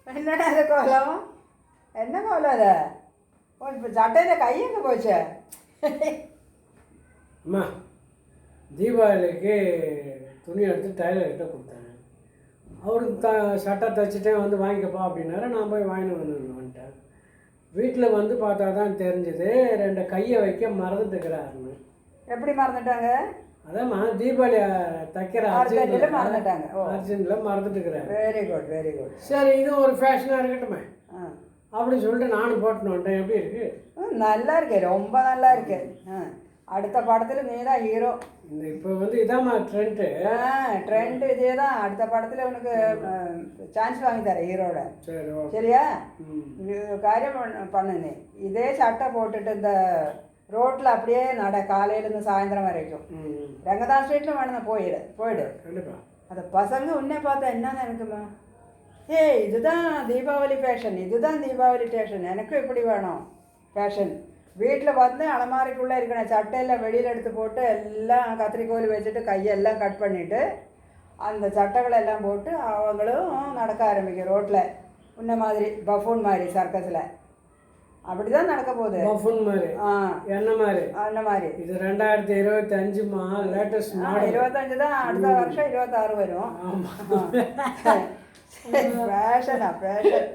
என்னடா அது கோலம்? என்ன கோலம் அது? ஓ, இப்போ சட்டையில் கை எங்கே போச்சு? அம்மா, தீபாவளிக்கு துணி எடுத்து டைலர்கிட்ட கொடுத்தேன். அவருக்கு சட்டை தைச்சிட்டேன், வந்து வாங்கிக்கப்பா அப்படின்னாரு. நான் போய் வந்துட்டேன். வீட்டில் வந்து பார்த்தா தான் தெரிஞ்சது 2 கையை வைக்க மறந்துட்டுக்கிறாருன்னு. எப்படி மறந்துட்டாங்க? அதாம்மா, தீபாவளி தைக்கிற அர்ஜென்ட்டில் மறந்துட்டாங்க. அர்ஜென்ட்டில் மறந்துட்டுக்கிறாரு. Very good, very good. சரி, இது ஒரு ஃபேஷனாக இருக்கட்டுமே ஆ, அப்படின்னு சொல்லிட்டு நானும் போட்டுன்னு வந்துட்டேன். எப்படி இருக்கு? நல்லா இருக்கு, ரொம்ப நல்லா இருக்கு. அடுத்த படத்தில் நீ தான் ஹீரோ. இந்த இப்போ வந்து இதாம்மா ட்ரெண்டு. ட்ரெண்ட் இதே தான். அடுத்த படத்தில் உனக்கு சான்ஸ் வாங்கி தரேன் ஹீரோட. சரி, சரியா? காரியம் பண்ணு. நீ இதே சட்டை போட்டுட்டு இந்த ரோட்டில் அப்படியே நட, காலையிலேருந்து சாயந்தரம் வரைக்கும். ரங்கதாஸ் ஸ்ட்ரீட்டில் வேணும், போயிடு. கண்டிப்பாக. அந்த பசங்க உன்னை பார்த்தா என்ன நினைக்குமா? ஏய், இதுதான் தீபாவளி ஃபேஷன், இதுதான் தீபாவளி ஃபேஷன், எனக்கும் இப்படி வேணும் ஃபேஷன். வீட்டில் வந்து அலமாரிக்குள்ளே இருக்கிற சட்டையெல்லாம் வெளியில் எடுத்து போட்டு எல்லாம் கத்திரிக்கோல் வச்சுட்டு கையெல்லாம் கட் பண்ணிவிட்டு அந்த சட்டைகளை எல்லாம் போட்டு அவங்களும் நடக்க ஆரம்பிக்கும் ரோட்டில். உன்ன மாதிரி பஃபூன் மாதிரி சர்க்கஸில் அப்படி தான் நடக்க போகுது. பஃபூன் மாதிரி? என்ன மாதிரி? அந்த மாதிரி. இது 2025மா, லேட்டஸ்ட் மாடல். 25 தான். அடுத்த வருஷம் 26 வரும். ஃபேஷனா ஃபேஷன்.